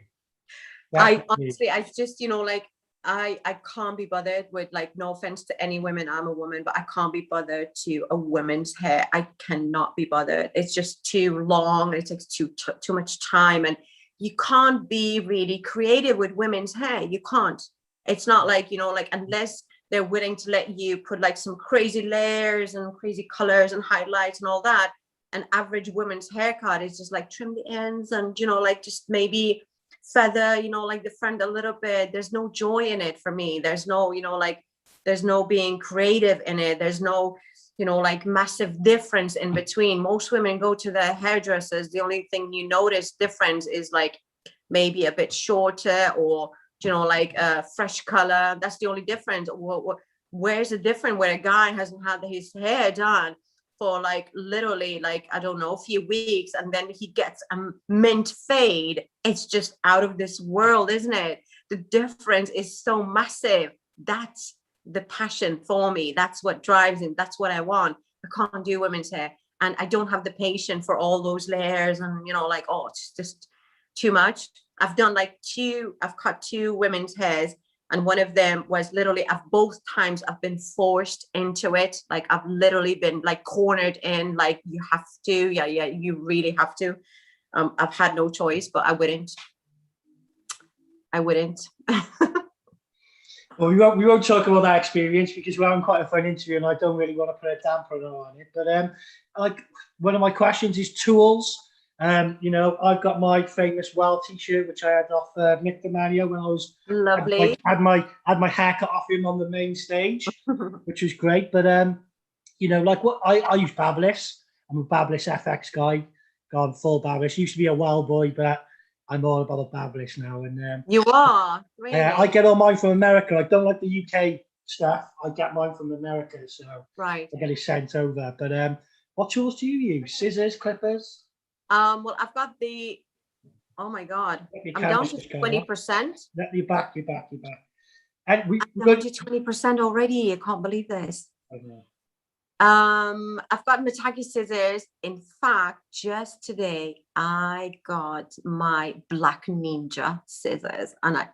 I honestly, I just, you know, like I can't be bothered with, like, no offense to any women, I'm a woman, but I can't be bothered to a woman's hair. I cannot be bothered. It's just too long. It takes too much time, and you can't be really creative with women's hair. You can't. It's not like, you know, like unless they're willing to let you put like some crazy layers and crazy colors and highlights and all that. An average woman's haircut is just like trim the ends and, you know, like just maybe feather, you know, like the front a little bit. There's no joy in it for me. There's no, you know, like there's no being creative in it. There's no, you know, like massive difference in between. Most women go to their hairdressers. The only thing you notice difference is like maybe a bit shorter or, you know, like a fresh color. That's the only difference. Where's the difference where a guy hasn't had his hair done for like literally like, I don't know, a few weeks, and then he gets a mint fade? It's just out of this world, isn't it? The difference is so massive. That's the passion for me. That's what drives it. That's what I want. I can't do women's hair, and I don't have the patience for all those layers and, you know, like, oh, it's just too much. I've cut 2 women's hairs, and one of them was literally, both times I've been forced into it. Like I've literally been like cornered in, like, you have to, yeah, you really have to. I've had no choice, but I wouldn't. Well, we won't talk about that experience because we're having quite a fun interview, and I don't really want to put a damper on it. But like one of my questions is tools. I've got my famous Well T-shirt, which I had off Nick DeMario when I was Lovely. had my haircut off him on the main stage, which was great. But like what I use Babyliss. I'm a Babyliss FX guy, gone full Babyliss. Used to be a Well boy, but I'm all about the Babyliss now. And You are really. I get all mine from America. I don't like the UK stuff. I get mine from America, so right. I get it sent over. But what tools do you use? Scissors, clippers? Well, I've got the. Oh my God, I'm down to 20%. You're back. And we I'm down to 20% already. I can't believe this. I've got Majestic scissors. In fact, just today I got my Black Ninja scissors, and I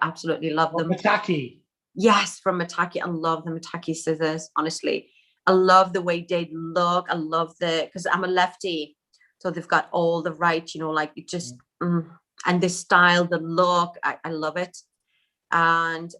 absolutely love them. Majestic. Yes, from Majestic. I love the Majestic scissors. Honestly, I love the way they look. I love because I'm a lefty, so they've got all the right, like it just and the style, the look. I love it, and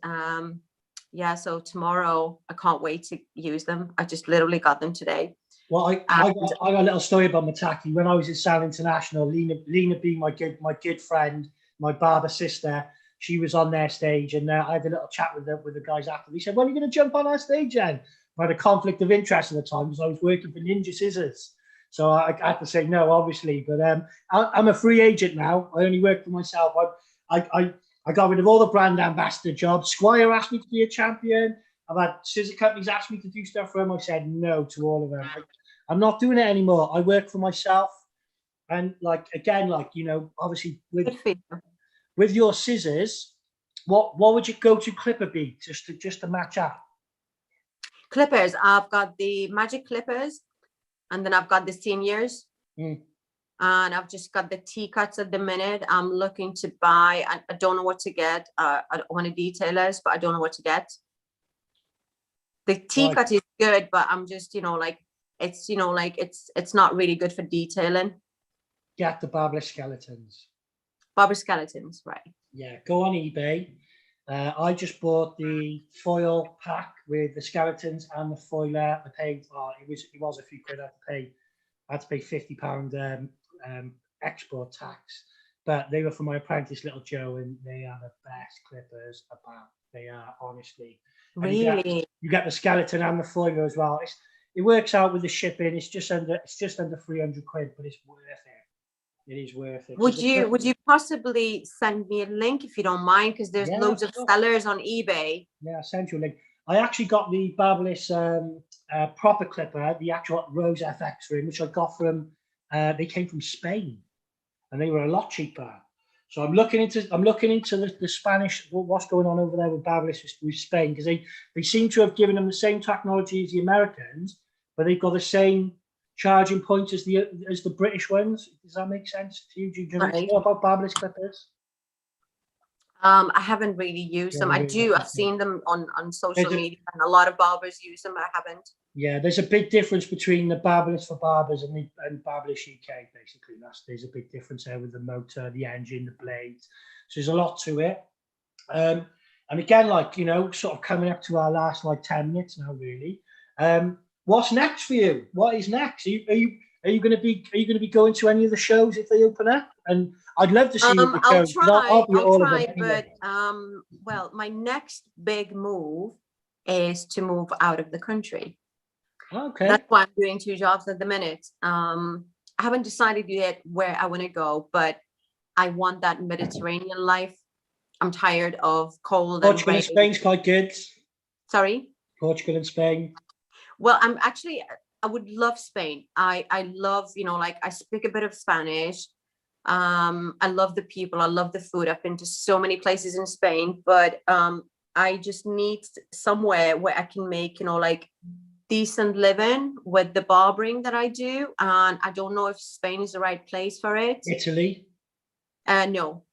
yeah, so tomorrow I can't wait to use them. I just literally got them today. Well, I got a little story about Majestic. When I was in Sound International, Lena being my good friend, my Barber sister, she was on their stage, and I had a little chat with the guys after. They said, "When are you going to jump on our stage, then?" I had a conflict of interest at the time because I was working for Ninja Scissors, so I had to say no, obviously. But I'm a free agent now. I only work for myself. I got rid of all the brand ambassador jobs. Squire asked me to be a champion. I've had scissor companies ask me to do stuff for them. I said no to all of them. I'm not doing it anymore. I work for myself. And obviously with your scissors, what would your go-to clipper be just to match up? Clippers. I've got the Magic clippers, and then I've got the seniors. And I've just got the T-cuts at the minute. I'm looking to buy. I don't know what to get. I don't want to detailers, but I don't know what to get. The T-cut is good, but I'm just, it's not really good for detailing. Get the Barber skeletons. Barber skeletons, right? Yeah, go on eBay. I just bought the foil pack with the skeletons and the foiler. I paid. It was a few quid. I had to pay £50 export tax, but they were for my apprentice little Joe, and they are the best clippers about. They are, honestly. Really? You get the skeleton and the foiler as well. It works out with the shipping. It's just under 300 quid, but it's worth it. It is worth it. Would you possibly send me a link if you don't mind? Because there's loads of sellers on eBay. Yeah, I'll send you a link. I actually got the Babyliss proper clipper, the actual Rose FX ring, which I got from. They came from Spain, and they were a lot cheaper. So I'm looking into the Spanish, what's going on over there with Babyliss with Spain, because they seem to have given them the same technology as the Americans, but they've got the same charging points as the British ones. Does that make sense to you? Do you know about Babyliss clippers? I haven't really used them. I've seen them on social media, and a lot of barbers use them. I haven't. Yeah, there's a big difference between the Babyliss for barbers and Babyliss UK. Basically, there's a big difference there with the motor, the engine, the blades. So there's a lot to it. And again, sort of coming up to our last 10 minutes now, really. What's next for you? What is next? Are you going to be going to any of the shows if they open up? And I'd love to see you. I'll try, but well, my next big move is to move out of the country. Okay. That's why I'm doing 2 jobs at the minute. I haven't decided yet where I want to go, but I want that Mediterranean life. I'm tired of cold. Portugal and Spain's quite good. Sorry? Portugal and Spain. Well, I would love Spain. I love, I speak a bit of Spanish. I love the people. I love the food. I've been to so many places in Spain, but I just need somewhere where I can make, decent living with the barbering that I do. And I don't know if Spain is the right place for it. Italy? No.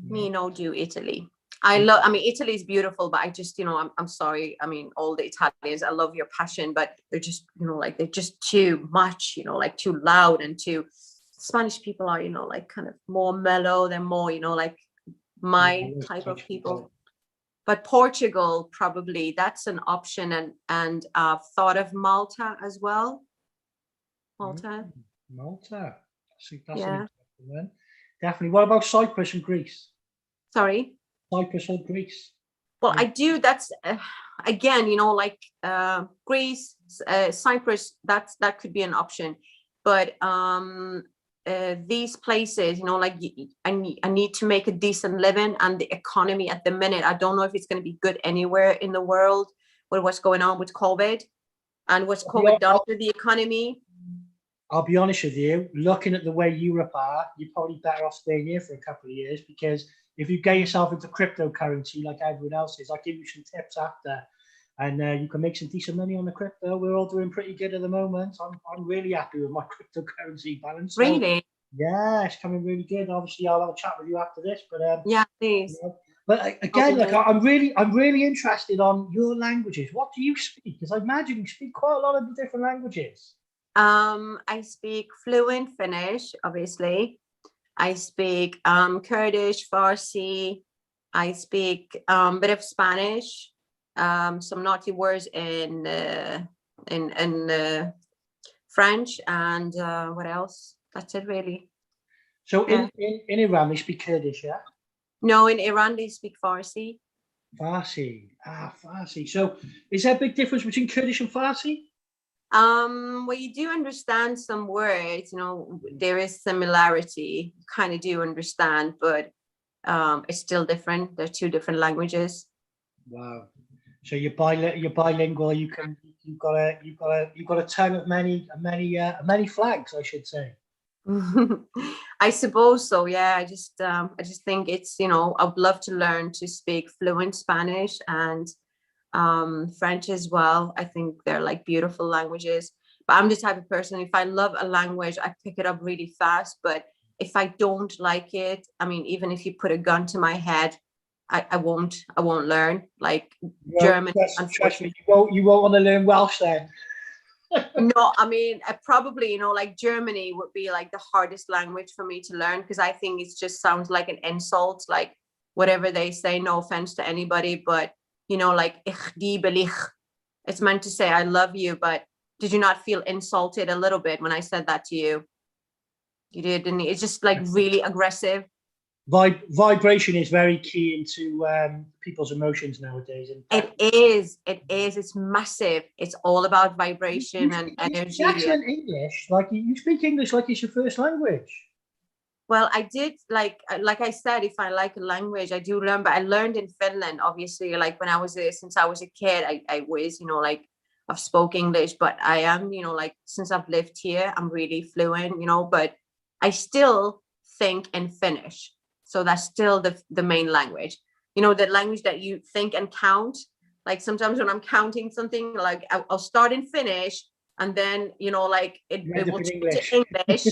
Me no do Italy. Italy is beautiful, but I just, I'm sorry. All the Italians, I love your passion, but they're just, they're just too much, too loud, and too. Spanish people are, kind of more mellow. They're more, my type of people. but Portugal, probably that's an option. And I've thought of Malta as well. Malta. Malta. That's an Yeah. interesting one. Definitely. What about Cyprus and Greece? Sorry. Cyprus or Greece? Well, I do. That's again, like Greece, Cyprus. That could be an option, but these places, like I need to make a decent living, and the economy at the minute, I don't know if it's going to be good anywhere in the world with what's going on with COVID and what's COVID done to the economy. I'll be honest with you, looking at the way Europe are, you're probably better off staying here for a couple of years, because if you get yourself into cryptocurrency like everyone else is, I'll give you some tips after, and you can make some decent money on the crypto. We're all doing pretty good at the moment. I'm really happy with my cryptocurrency balance. So, Really? yeah, it's coming really good. Obviously, I'll have a chat with you after this, but yeah, please. But again, like I'm really interested on your languages. What do you speak? Because I imagine you speak quite a lot of different languages. I speak fluent Finnish, obviously. I speak Kurdish, Farsi. I speak a bit of Spanish. Some naughty words in French, and what else? That's it, really. So in Iran, they speak Kurdish, yeah? No, in Iran they speak Farsi. Farsi. Farsi. So is there a big difference between Kurdish and Farsi? Well, you do understand some words, there is similarity, you kind of do understand, but it's still different. They're two different languages. Wow. So you're bilingual. You've got a tongue of many flags, I should say. I suppose so. Yeah. I just think it's, I would love to learn to speak fluent Spanish and French as well. I think they're like beautiful languages, but I'm the type of person, if I love a language, I pick it up really fast. But if I don't like it, I mean, even if you put a gun to my head, I won't learn. Like German. Trust me, you won't want to learn Welsh then. No, I mean, I probably, like Germany would be like the hardest language for me to learn, because I think it just sounds like an insult, like whatever they say, no offense to anybody, but like ich liebe dich, it's meant to say I love you, but did you not feel insulted a little bit when I said that to you? You did, didn't you? It's just like really aggressive. Vibration is very key into people's emotions nowadays. It is. It's massive. It's all about vibration and energy. Excellent English. Like you speak English like it's your first language. Well, I did, like I said, if I like a language, I do learn, but I learned in Finland, obviously, like when I was there, since I was a kid, I was, like I've spoke English, but I am, like since I've lived here, I'm really fluent, but I still think in Finnish. So that's still the main language, the language that you think and count. Like sometimes when I'm counting something, like I'll start in Finnish, and then, like it will change to English.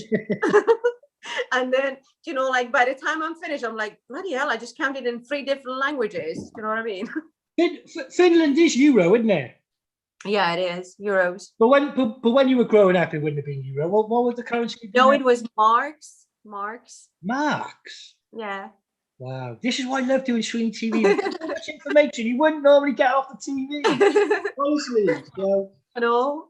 And then, like by the time I'm finished, I'm like, bloody hell, I just counted in 3 different languages. You know what I mean? Finland is Euro, isn't it? Yeah, it is euros. But when you were growing up, it wouldn't have been Euro. What was the currency? No, it was marks. Marks? Yeah. Wow. This is why I love doing SweeneyTV. There's so much information you wouldn't normally get off the TV. Honestly. So, I know.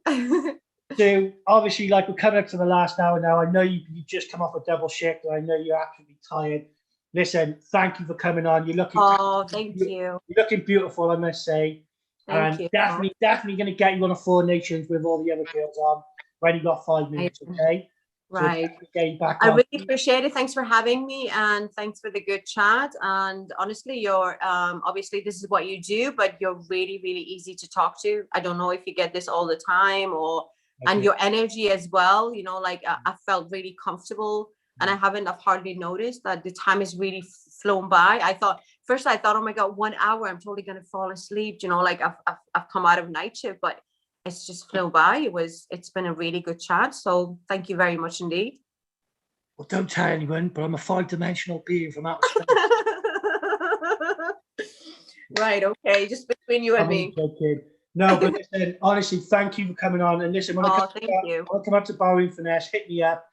So obviously, like we're coming up to the last hour now. I know you just come off a double shift, and I know you're absolutely tired. Listen, thank you for coming on. You're looking. Oh, thank you. You're looking beautiful, I must say. Thank you. Definitely going to get you on a 4 Nations with all the other girls on. When you got 5 minutes, okay? Right. So I really appreciate it. Thanks for having me, and thanks for the good chat. And honestly, you're obviously this is what you do, but you're really, really easy to talk to. I don't know if you get this all the time or. Okay. And your energy as well, like I felt really comfortable, and I've hardly noticed that the time has really flown by. I thought, oh my God, 1 hour, I'm totally going to fall asleep. Like I've come out of night shift, but it's just flown by. It's been a really good chat. So thank you very much indeed. Well, don't tell anyone, but I'm a 5-dimensional being from outer space. Right. Okay. Just between you and me. Joking. No, but listen, honestly, thank you for coming on. And listen, when I come up to Barber Finesse, hit me up.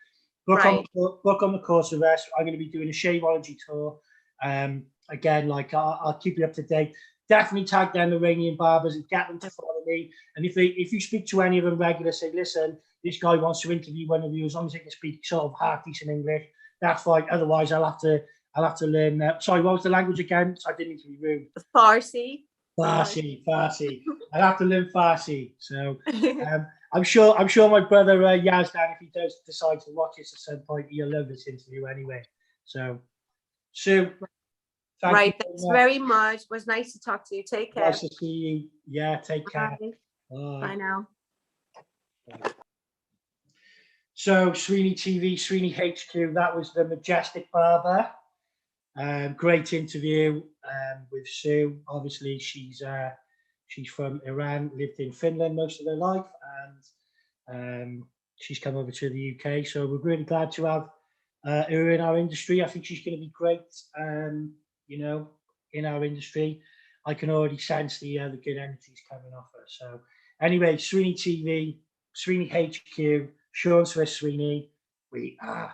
Book on the course of us. I'm going to be doing a shaveology tour. Again, like I'll keep you up to date. definitely tag them Iranian barbers and get them to follow me. And if you speak to any of them regular, say, listen, this guy wants to interview one of you, as long as they can speak sort of half decent English, that's fine. Otherwise, I'll have to learn. Sorry, what was the language again? So I didn't mean to be rude. Farsi. Farsi. I'll have to learn Farsi. So I'm sure my brother Yazdan, if he does decide to watch this at some point, he'll love this interview anyway. So, Sue, right. Thanks very much. It was nice to talk to you. Take care. Nice to see you. Yeah, take care. Bye. Bye now. So, SweeneyTV, Sweeney HQ, that was the Majestic Barber. Great interview with Sue. Obviously, she's from Iran, lived in Finland most of her life, and she's come over to the UK. So we're really glad to have her in our industry. I think she's going to be great, you know, in our industry. I can already sense the good energies coming off her. So anyway, SweeneyTV, Sweeney HQ, Sean Swiss Sweeney, we are